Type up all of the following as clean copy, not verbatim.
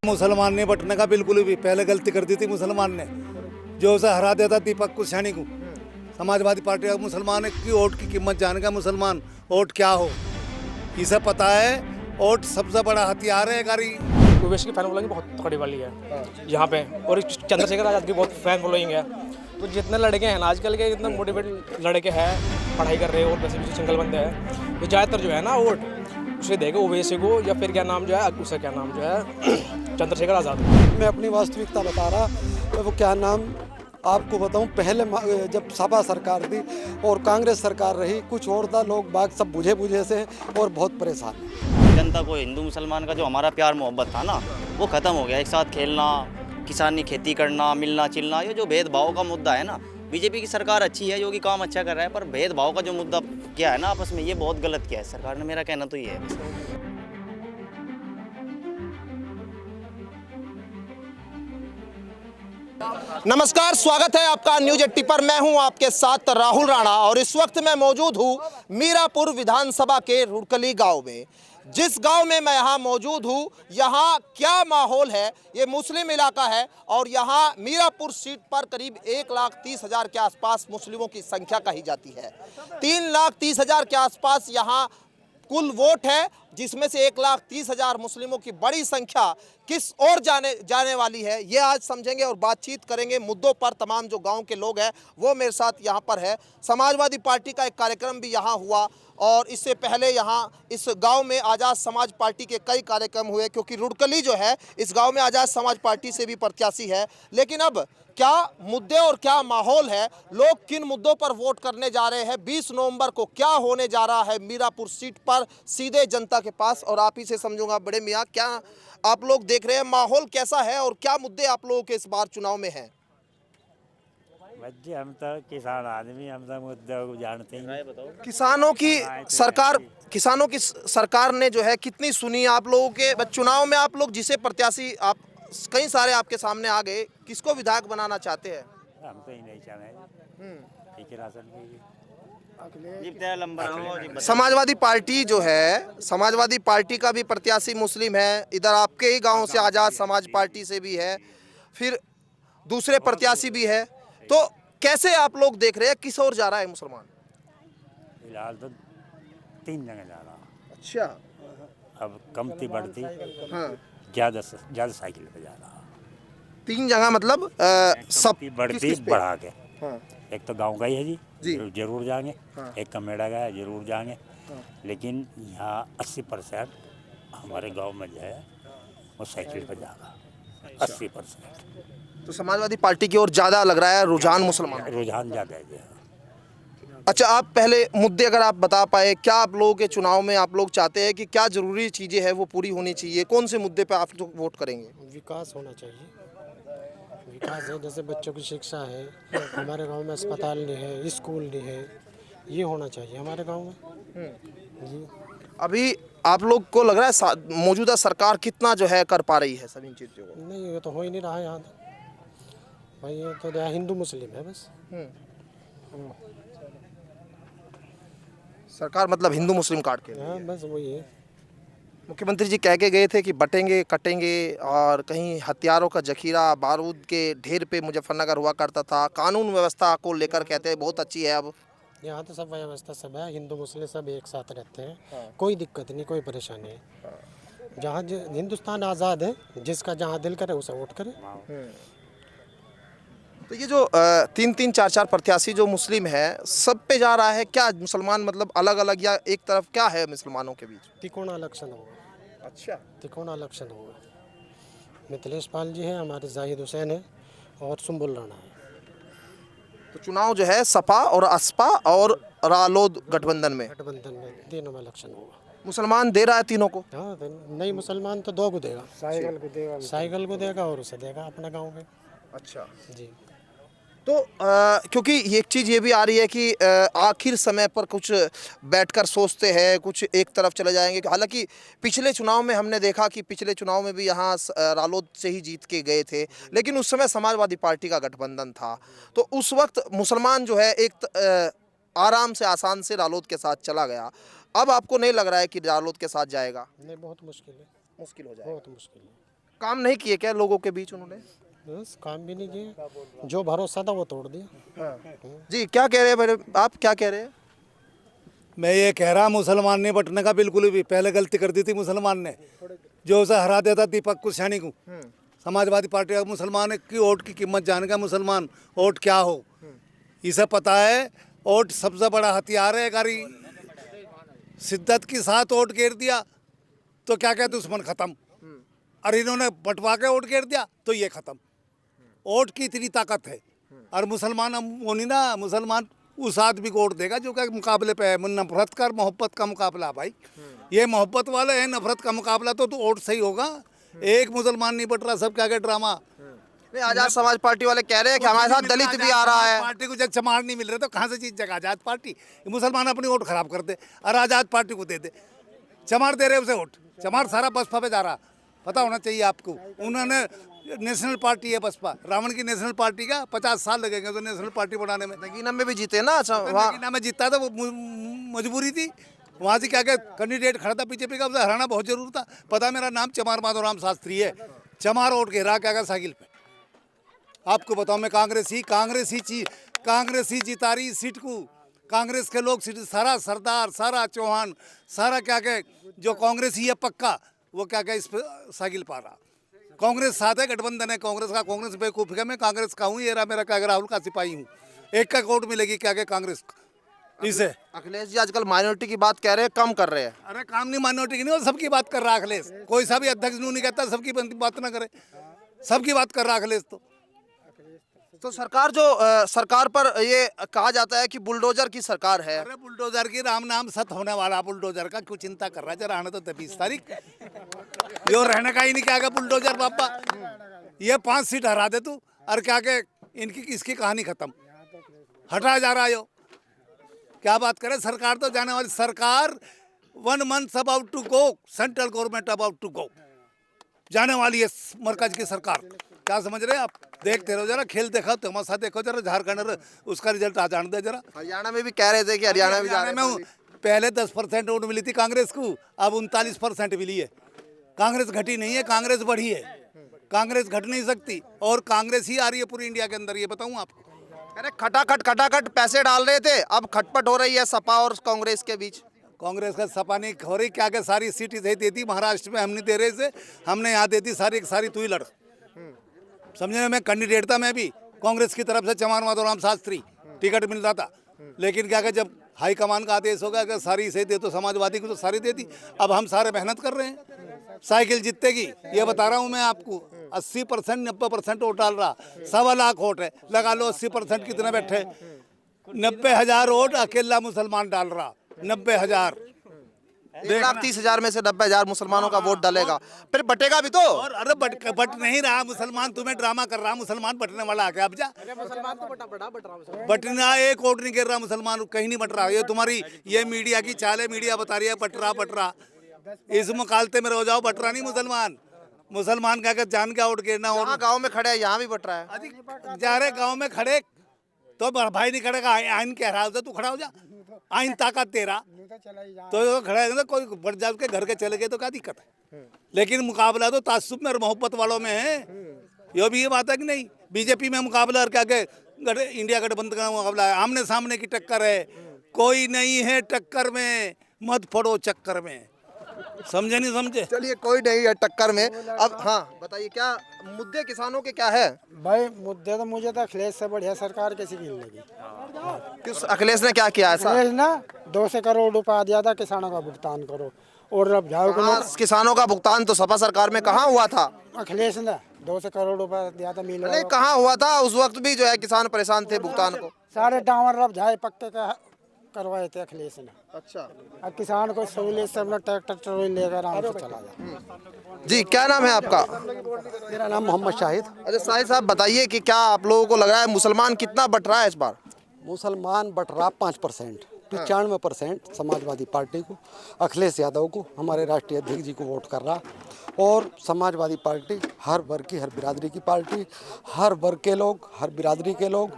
मुसलमान नहीं बटने का बिल्कुल भी, पहले गलती कर दी थी मुसलमान ने, जो उसे हरा देता दीपक कुशवाहा को। समाजवादी पार्टी का मुसलमान की वोट की कीमत जान गया मुसलमान, वोट क्या हो इसे पता है। वोट सबसे बड़ा हथियार है गाड़ी। ओवैसी की फैन फॉलोइंग बहुत तगड़ी वाली है यहाँ पे, और चंद्रशेखर आजाद की बहुत फैन फॉलोइंग है। तो जितने लड़के हैं ना आजकल के, इतने मोटिवेटेड लड़के हैं, पढ़ाई कर रहे हैं और वैसे भी सिंगल बंदे हैं, तो ज़्यादातर जो है ना वोट उसे देगा ओवैसी को, या फिर क्या नाम जो है उसे क्या नाम जो है चंद्रशेखर आजाद। मैं अपनी वास्तविकता बता रहा, तो वो क्या नाम आपको बताऊं, पहले जब सपा सरकार थी और कांग्रेस सरकार रही, कुछ और था, लोग बाग सब बुझे बुझे से और बहुत परेशान हैं। जनता को हिंदू मुसलमान का जो हमारा प्यार मोहब्बत था ना, वो ख़त्म हो गया। एक साथ खेलना, किसानी खेती करना, मिलना चिलना, ये जो भेदभाव का मुद्दा है ना, बीजेपी की सरकार अच्छी है, जो कि काम अच्छा कर रहा है, पर भेदभाव का जो मुद्दा क्या है ना आपस में, ये बहुत गलत किया है सरकार ने। मेरा कहना तो ये है। नमस्कार, स्वागत है आपका न्यूज 80 पर। मैं हूं आपके साथ राहुल राणा और इस वक्त मैं मौजूद हूं मीरापुर विधानसभा के रुड़कली गांव में। जिस गांव में मैं यहां मौजूद हूं, यहां क्या माहौल है, ये मुस्लिम इलाका है और यहां मीरापुर सीट पर करीब 1,30,000 के आसपास मुस्लिमों की संख्या कही जाती है। 3,30,000 के आसपास यहां कुल वोट है, जिसमें से 1,30,000 मुस्लिमों की बड़ी संख्या किस ओर जाने वाली है, ये आज समझेंगे और बातचीत करेंगे मुद्दों पर। तमाम जो गांव के लोग हैं वो मेरे साथ यहाँ पर है। समाजवादी पार्टी का एक कार्यक्रम भी यहाँ हुआ और इससे पहले यहाँ इस गांव में आज़ाद समाज पार्टी के कई कार्यक्रम हुए, क्योंकि रुड़कली जो है इस गांव में आज़ाद समाज पार्टी से भी प्रत्याशी है। लेकिन अब क्या मुद्दे और क्या माहौल है, लोग किन मुद्दों पर वोट करने जा रहे हैं, 20 नवंबर को क्या होने जा रहा है मीरापुर सीट पर, सीधे जनता के पास। और आप ही से समझूंगा, बड़े मियाँ, क्या आप लोग देख रहे हैं, माहौल कैसा है और क्या मुद्दे आप लोगों के इस बार चुनाव में हैं? बच्चे हम तो किसान आदमी, हम तो मुद्दे को जानते हैं। किसानों की सरकार ने जो है कितनी सुनी आप लोगों के चुनाव में? आप लोग जिसे प्रत्याशी, आप कई सारे आपके सामने आ गए, किसको विधायक बनाना चाहते हैं? हम तो ही नहीं चाह रहे, ठीक है, राशन की समाजवादी पार्टी जो है, समाजवादी पार्टी का भी प्रत्याशी मुस्लिम है, इधर आपके ही गांव से आज़ाद समाज पार्टी से भी है, फिर दूसरे प्रत्याशी भी है। तो कैसे आप लोग देख रहे हैं, किस ओर जा रहा है मुसलमान? फिलहाल तो 3 जगह जा रहा। अच्छा, अब कमती बढ़ती, हाँ, ज़्यादा साइकिल पे जा रहा। 3 जगह मतलब सब बढ़ती बढ़ा के। हाँ, एक तो गांव का ही है जी, जी। जरूर जाएंगे। हाँ। एक कमेड़ा का है, जरूर जाएंगे। हाँ। लेकिन यहाँ 80% हमारे गांव में जो है वो साइकिल पे जा रहा। 80%। तो समाजवादी पार्टी की ओर ज़्यादा लग रहा है रुझान मुसलमान। रुझान ज़्यादा है। अच्छा, आप पहले मुद्दे अगर आप बता पाए, क्या आप लोगों के चुनाव में आप लोग चाहते हैं कि क्या ज़रूरी चीज़ें हैं वो पूरी होनी चाहिए? कौन से मुद्दे पे आप लोग वोट करेंगे? विकास होना चाहिए, विकास है, जैसे बच्चों की शिक्षा है, हमारे गांव में अस्पताल नहीं है, स्कूल नहीं है, ये होना चाहिए हमारे गांव में जी। अभी आप लोग को लग रहा है मौजूदा सरकार कितना जो है कर पा रही है सभी चीज़ों को? नहीं, ये तो हो ही नहीं रहा है यहाँ तो भाई, ये तो हिंदू मुस्लिम है बस। सरकार मतलब हिंदू मुस्लिम काट के? हाँ, बस वही है। मुख्यमंत्री जी कह के गए थे कि बटेंगे कटेंगे, और कहीं हथियारों का जखीरा, बारूद के ढेर पे मुजफ्फरनगर हुआ करता था। कानून व्यवस्था को लेकर कहते हैं बहुत अच्छी है अब। यहाँ तो सब व्यवस्था सब है, हिंदू मुस्लिम सब एक साथ रहते हैं। हाँ। कोई दिक्कत नहीं, कोई परेशानी नहीं। हाँ। जहाँ हिंदुस्तान आज़ाद है, जिसका जहाँ दिल करे उसे वोट करे। तो ये जो 3-3, 4-4 प्रत्याशी जो मुस्लिम है, सब पे जा रहा है क्या? मुसलमान मतलब अलग अलग या एक तरफ, क्या है मुसलमानों के बीच? तिकोना इलेक्शन होगा। अच्छा, तिकोना इलेक्शन होगा। मिथिलेश पाल जी हैं, हमारे जाहिद हुसैन है और सुंबुल राणा है। तो चुनाव जो है सपा और असपा और रालोद गठबंधन में तीनों में इलेक्शन होगा। मुसलमान दे रहा है तीनों को? हाँ, नहीं, मुसलमान तो 2 को देगा, साइकिल को देगा और उसे देगा अपना गाँव के। अच्छा जी। तो क्योंकि एक चीज़ ये भी आ रही है कि आखिर समय पर कुछ बैठकर सोचते हैं, कुछ एक तरफ चले जाएंगे। हालांकि पिछले चुनाव में हमने देखा कि पिछले चुनाव में भी यहाँ रालोद से ही जीत के गए थे, लेकिन उस समय समाजवादी पार्टी का गठबंधन था। तो उस वक्त मुसलमान जो है एक आराम से, आसान से रालोद के साथ चला गया। अब आपको नहीं लग रहा है कि रालोद के साथ जाएगा? नहीं, बहुत मुश्किल है, मुश्किल हो जाएगा। बहुत मुश्किल है। काम नहीं किए क्या लोगों के बीच उन्होंने? बस काम भी नहीं किए, जो भरोसा था वो तोड़ दिया। जी क्या कह रहे हैं मेरे, आप क्या कह रहे हैं? मैं ये कह रहा मुसलमान नहीं बटने का बिल्कुल भी, पहले गलती कर दी थी मुसलमान ने, जो उसे हरा देता दीपक कुशवाहा को। समाजवादी पार्टी का मुसलमान की वोट की कीमत जान गया मुसलमान, वोट क्या हो इसे पता है। वोट सबसे बड़ा हथियार है, अगर शिद्दत के साथ वोट गिर दिया तो क्या क्या दुश्मन खत्म, और इन्होंने बंटवा के वोट गिर दिया तो ये खत्म। वोट की इतनी ताकत है, और मुसलमान वो नहीं ना, मुसलमान उस आदमी को वोट देगा जो क्या मुकाबले पे है। नफरत का मोहब्बत का मुकाबला भाई, ये मोहब्बत वाले हैं, नफरत का मुकाबला तो वोट सही होगा। एक मुसलमान नहीं बट रहा, सब क्या क्या ड्रामा। नहीं, आजाद समाज पार्टी वाले कह रहे हैं कि हमारे साथ दलित भी आ रहा है। पार्टी को जब चमार नहीं मिल रहे तो कहाँ से जीत जाएगा आजाद पार्टी? मुसलमान अपनी वोट खराब कर दे और आजाद पार्टी को दे दे, चमार दे रहे उसे वोट, चमार सारा बसपा पे जा रहा, पता होना चाहिए आपको। उन्होंने नेशनल पार्टी है बसपा, रावण की नेशनल पार्टी का 50 साल लगेंगे तो नेशनल पार्टी बनाने में। नगीना में भी जीते ना, अच्छा वहाँ नगीना में जीता था, वो मजबूरी थी, वहाँ से क्या क्या कैंडिडेट खड़ा था बीजेपी का, उसे हराना बहुत जरूर था। पता मेरा नाम चमार माधोराम शास्त्री है, चमार वोट घेरा क्या क्या साइकिल पे। आपको बताओ मैं कांग्रेस ही जिता रही सीट को, कांग्रेस के लोग सीट, सारा सरदार, सारा चौहान, सारा क्या क्या जो कांग्रेस ही है पक्का, वो क्या क्या इस पर साइकिल पा रहा। कांग्रेस साथ है, गठबंधन है कांग्रेस का, कांग्रेस बेवकूफ़ है, मैं कांग्रेस का हूँ, ये रहा मेरा क्या राहुल का सिपाही हूँ, एक का वोट मिलेगी क्या क्या कांग्रेस इसे। अखिलेश जी आजकल माइनॉरिटी की बात कह रहे हैं, कम कर रहे हैं। अरे काम नहीं माइनॉरिटी की नहीं, वो सबकी बात कर रहा अखिलेश, कोई सा भी अध्यक्ष नहीं कहता सबकी बात ना करे, सबकी बात कर रहा अखिलेश। तो सरकार पर ये कहा जाता है कि बुलडोजर की सरकार है। अरे बुलडोजर की राम नाम सत होने वाला, बुलडोजर का क्यों चिंता कर रहा है? जरा आने तो 20 तारीख यो रहने का ही नहीं, क्या क्या बुलडोजर बापा, ये 5 सीट हरा दे तू, और क्या क्या इनकी इसकी कहानी खत्म, हटा जा रहा है। क्या बात करे, सरकार तो जाने वाली सरकार 1 month about to go, central government about to go, जाने वाली है मरकज की सरकार। क्या समझ रहे हैं आप? देखते रहो जरा, खेल देखो, तमाशा देखो जरा, झारखंड उसका रिजल्ट आ जाने दे जरा। हरियाणा में भी कह रहे थे कि हरियाणा भी जा रहे हैं। पहले 10% वोट मिली थी कांग्रेस को, अब 39% मिली है। कांग्रेस घटी नहीं है, कांग्रेस बढ़ी है, कांग्रेस घट नहीं सकती, और कांग्रेस ही आ रही है पूरी इंडिया के अंदर, ये बताऊं आपको। अरे खटाखट पैसे डाल रहे थे, अब खटपट हो रही है सपा और कांग्रेस के बीच। कांग्रेस का सपा नहीं हो रही, क्या क्या सारी सीट इसे देती, महाराष्ट्र में हम नहीं दे रहे से, हमने यहाँ देती सारी तू ही लड़। समझे, मैं कैंडिडेट था, मैं भी कांग्रेस की तरफ से चमार माधोराम शास्त्री, टिकट मिल रहा था, लेकिन क्या क्या जब हाईकमान का आदेश होगा कि सारी इसे दे तो समाजवादी को तो सारी दे दी। अब हम सारे मेहनत कर रहे हैं, साइकिल जीतेगी, ये बता रहा हूँ मैं आपको। 80% 90% वोट डाल रहा, 1.25 लाख वोट है, लगा लो 80% कितने बैठे, 90,000 वोट अकेला मुसलमान डाल रहा, 90,000। 1,30,000 में से 90,000 मुसलमानों का वोट डालेगा, फिर बटेगा भी तो। और अरे बट नहीं रहा मुसलमान, तुम्हें ड्रामा कर रहा, मुसलमान बटने वाला आ गया, अब जा बटना, एक वोट नहीं गिर रहा मुसलमान, कहीं नहीं बट रहा। ये तुम्हारी ये मीडिया की चाल है, मीडिया बता रही है बट रहा, इस मुकालते में रह जाओ, बट रहा नहीं मुसलमान क्या जान क्या वोट गिरना। और गाँव में खड़े हैं, यहाँ भी बट रहा है। जा रहे गाँव में खड़े तो भाई नहीं खड़ेगा, आइन कह रहा है तू खड़ा हो जा, आइन ताकत तेरा तो खड़ा है, कोई बढ़ जा के घर के चले गए तो क्या दिक्कत है। लेकिन मुकाबला तो तासुब में और मोहब्बत वालों में है, ये भी ये बात है कि नहीं। बीजेपी में मुकाबला और क्या के इंडिया गठबंधन का मुकाबला है, आमने सामने की टक्कर है, कोई नहीं है टक्कर में, मत पड़ो चक्कर में, समझे नहीं समझे। चलिए कोई नहीं है टक्कर में। अब हाँ बताइए, क्या मुद्दे किसानों के क्या है? भाई मुद्दे तो मुझे तो अखिलेश से बढ़िया सरकार कैसी मिल लगी। किस अखिलेश ने क्या किया ऐसा? अखिलेश ना 200 करोड़ रुपया दिया था, किसानों का भुगतान करो, और अब जाओ किसानों का भुगतान तो सपा सरकार में कहाँ हुआ था? अखिलेश ने 200 करोड़ रुपया दिया था, मिल नहीं कहाँ हुआ था, उस वक्त भी जो है किसान परेशान थे भुगतान को। सारे टावर रब झाए पक्के का करवाए थे अखिलेश ने। अच्छा, अब किसान को सहूलियत से अपना ट्रैक्टर लेकर आराम से चला जाए। जी क्या नाम है आपका? मेरा नाम मोहम्मद शाहिद। अच्छा शाहिद साहब बताइए कि क्या आप लोगों को लग रहा है मुसलमान कितना बट रहा है इस बार? मुसलमान बट रहा 5%, 95% समाजवादी पार्टी को, अखिलेश यादव को, हमारे राष्ट्रीय अध्यक्ष जी को वोट कर रहा। और समाजवादी पार्टी हर वर्ग की, हर बिरादरी की पार्टी, हर वर्ग के लोग, हर बिरादरी के लोग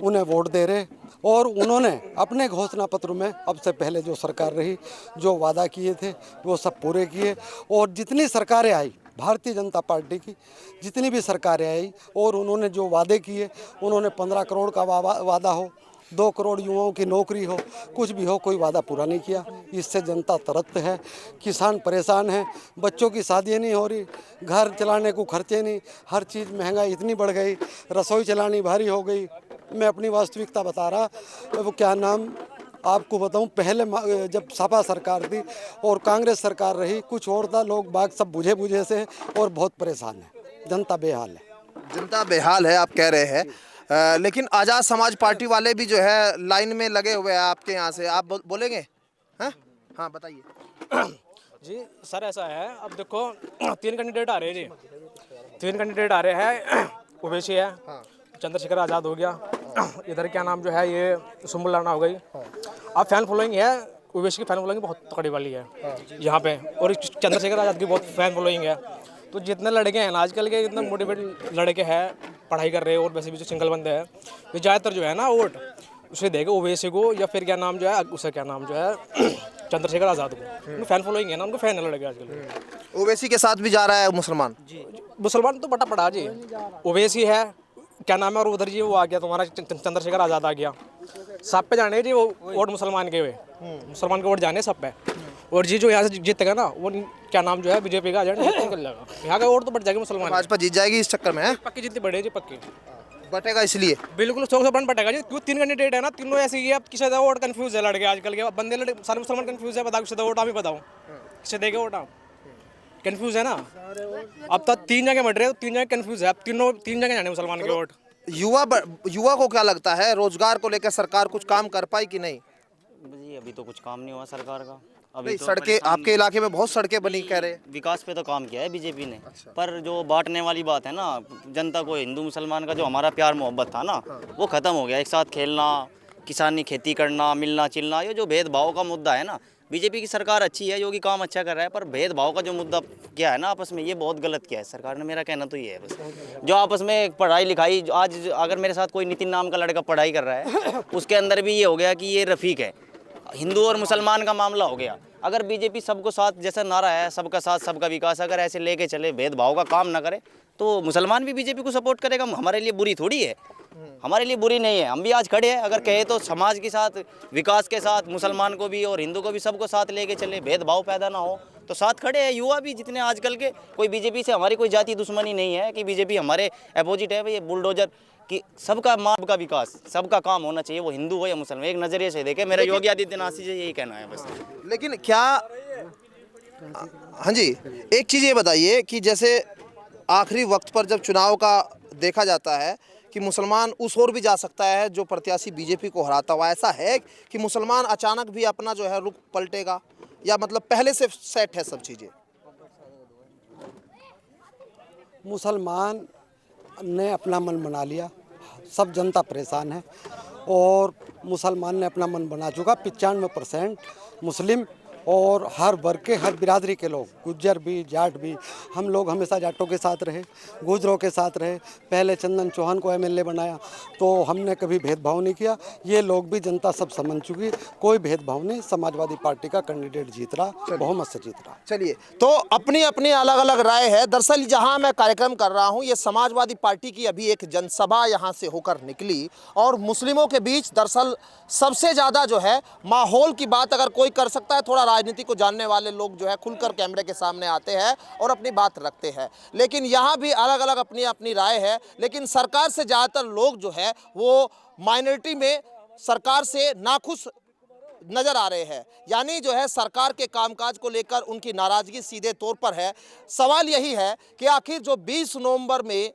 उन्हें वोट दे रहे। और उन्होंने अपने घोषणा पत्र में अब से पहले जो सरकार रही, जो वादा किए थे वो सब पूरे किए। और जितनी सरकारें आई भारतीय जनता पार्टी की जितनी भी सरकारें आई और उन्होंने जो वादे किए, उन्होंने 15 करोड़ का वादा हो, 2 करोड़ युवाओं की नौकरी हो, कुछ भी हो, कोई वादा पूरा नहीं किया। इससे जनता त्रस्त है, किसान परेशान है, बच्चों की शादियाँ नहीं हो रही, घर चलाने को खर्चे नहीं, हर चीज़ महंगाई इतनी बढ़ गई, रसोई चलानी भारी हो गई। मैं अपनी वास्तविकता बता रहा, वो क्या नाम आपको बताऊं, पहले जब सपा सरकार थी और कांग्रेस सरकार रही, कुछ और था, लोग बाग सब बुझे बुझे से और बहुत परेशान है, जनता बेहाल है। जनता बेहाल है आप कह रहे हैं, लेकिन आज़ाद समाज पार्टी वाले भी जो है लाइन में लगे हुए हैं आपके यहाँ से, आप बोलेंगे? हैं? हाँ बताइए। जी सर, ऐसा है, अब देखो 3 कैंडिडेट आ रहे हैं जी, 3 कैंडिडेट आ रहे हैं। ओवैसी है, चंद्रशेखर आज़ाद हो गया, इधर क्या नाम जो है ये सुम्बुल राणा हो गई। अब फैन फॉलोइंग है, ओवैसी की फैन फॉलोइंग बहुत तकड़ी वाली है यहाँ पे, और चंद्रशेखर आज़ाद की बहुत फैन फॉलोइंग है। तो जितने लड़के हैं ना आजकल के, इतने मोटिवेटेड लड़के हैं, पढ़ाई कर रहे हैं, और वैसे भी जो सिंगल बंदे हैं, तो ज़्यादातर जो है ना वोट उसे देगा, ओवैसी को, या फिर क्या नाम जो है उसे क्या नाम जो है चंद्रशेखर आज़ाद को। फैन फॉलोइंग है ना, उनको फैन है लड़के आजकल। ओवैसी के साथ भी जा रहा है मुसलमान। मुसलमान तो बटा पड़ा जी, ओवैसी है, क्या नाम है, और उधर जी वो आ गया तुम्हारा चंद्रशेखर आज़ाद आ गया। सब पे जाने जी वो वोट मुसलमान के हुए, मुसलमान के वोट जाने सब पे। और जी जो यहाँ से जीतेगा ना, वो क्या नाम जो है बीजेपी का एजेंट निकल जाएगा, यहाँ का वोट तो बढ़ जाएगा मुसलमान। भाजपा जीत जाएगी इस चक्कर में? पक्की जितनी बढ़े जी, पक्की बटेगा इसलिए बिल्कुल 100% बटेगा जी, क्यों 3 कैंडिडेट है ना, तीनों ऐसे ही है। अब किसे वोट कंफ्यूज है लड़के आजकल के बंदे, सारे मुसलमान कंफ्यूज है, बताओ किसे वोट, आप ही बताओ किसे देगा वोट, आप कंफ्यूज है ना। अब तक 3 जगह बढ़ रहे हो, 3 जगह कंफ्यूज है, अब 3 जगह जाने मुसलमान के वोट। युवा को क्या लगता है, रोजगार को लेकर सरकार कुछ काम कर पाई कि नहीं? जी अभी तो कुछ काम नहीं हुआ सरकार का। अभी नहीं, तो सड़कें आपके इलाके में बहुत सड़कें बनी कह रहे हैं। विकास पे तो काम किया है बीजेपी ने, पर जो बांटने वाली बात है ना, जनता को हिंदू मुसलमान का जो हमारा प्यार मोहब्बत था ना, वो ख़त्म हो गया। एक साथ खेलना, किसानी खेती करना, मिलना चिलना, ये जो भेदभाव का मुद्दा है ना, बीजेपी की सरकार अच्छी है, योगी काम अच्छा कर रहा है, पर भेदभाव का जो मुद्दा क्या है ना आपस में, ये बहुत गलत किया है सरकार ने। मेरा कहना तो ये है बस, जो आपस में पढ़ाई लिखाई, आज अगर मेरे साथ कोई नितिन नाम का लड़का पढ़ाई कर रहा है, उसके अंदर भी ये हो गया कि ये रफ़ीक है, हिंदू और मुसलमान का मामला हो गया। अगर बीजेपी सबको साथ, जैसा नारा है सबका साथ सबका विकास, अगर ऐसे लेके चले, भेदभाव का काम ना करे, तो मुसलमान भी बीजेपी को सपोर्ट करेगा। हमारे लिए बुरी थोड़ी है, हमारे लिए बुरी नहीं है, हम भी आज खड़े हैं। अगर कहे तो समाज के साथ, विकास के साथ, मुसलमान को भी और हिंदू को भी, सबको साथ लेके चले, भेदभाव पैदा ना हो, तो साथ खड़े हैं। युवा भी जितने आजकल के, कोई बीजेपी से हमारी कोई जाति दुश्मनी नहीं है कि बीजेपी हमारे अपोजिट है। ये बुलडोजर कि सबका माँ का विकास, सबका काम होना चाहिए, वो हिंदू हो या मुसलमान, एक नज़रिए से देखे। मेरा योगी आदित्यनाथ जी से यही कहना है बस। लेकिन क्या, हाँ जी, एक चीज़ ये बताइए कि जैसे आखिरी वक्त पर जब चुनाव का देखा जाता है कि मुसलमान उस ओर भी जा सकता है जो प्रत्याशी बीजेपी को हराता हुआ, ऐसा है कि मुसलमान अचानक भी अपना जो है रुख पलटेगा, या मतलब पहले से सेट है सब चीज़ें? मुसलमान ने अपना मन बना लिया, सब जनता परेशान है, और मुसलमान ने अपना मन बना चुका। 95% मुस्लिम और हर वर्ग के, हर बिरादरी के लोग, गुज्जर भी, जाट भी, हम लोग हमेशा जाटों के साथ रहे, गुजरों के साथ रहे। पहले चंदन चौहान को एमएलए बनाया तो हमने कभी भेदभाव नहीं किया। ये लोग भी, जनता सब समझ चुकी, कोई भेदभाव नहीं। समाजवादी पार्टी का कैंडिडेट जीत रहा, बहुमत से जीत रहा। चलिए, तो अपनी अपनी अलग अलग राय है। दरअसल जहां मैं कार्यक्रम कर रहा हूं, ये समाजवादी पार्टी की अभी एक जनसभा यहां से होकर निकली, और मुस्लिमों के बीच दरअसल सबसे ज़्यादा जो है माहौल की बात अगर कोई कर सकता है, थोड़ा राजनीति को जानने वाले लोग जो है खुलकर कैमरे के सामने आते हैं और अपनी बात रखते हैं। लेकिन यहाँ भी अलग अलग अपनी अपनी राय है। लेकिन सरकार से ज़्यादातर लोग जो है वो माइनॉरिटी में सरकार से नाखुश नजर आ रहे हैं, यानी जो है सरकार के कामकाज को लेकर उनकी नाराजगी सीधे तौर पर है। सवाल यही है कि आखिर जो 20 नवंबर में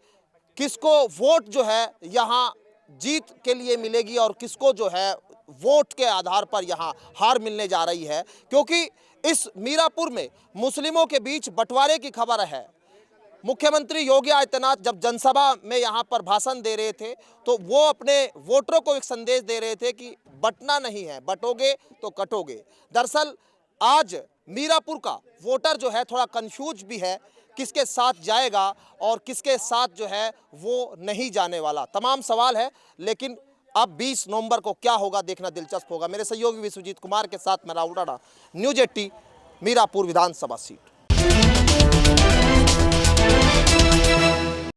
किसको वोट जो है यहाँ जीत के लिए मिलेगी और किसको जो है वोट के आधार पर यहाँ हार मिलने जा रही है, क्योंकि इस मीरापुर में मुस्लिमों के बीच बंटवारे की खबर है। मुख्यमंत्री योगी आदित्यनाथ जब जनसभा में यहाँ पर भाषण दे रहे थे तो वो अपने वोटरों को एक संदेश दे रहे थे कि बंटना नहीं है, बंटोगे तो कटोगे। दरअसल आज मीरापुर का वोटर जो है थोड़ा कंफ्यूज भी है, किसके साथ जाएगा और किसके साथ जो है वो नहीं जाने वाला, तमाम सवाल है। लेकिन अब 20 नवंबर को क्या होगा देखना दिलचस्प होगा। मेरे सहयोगी विश्वजीत कुमार के साथ मैं राहुल राणा, न्यूज़ 80 मीरापुर विधानसभा सीट।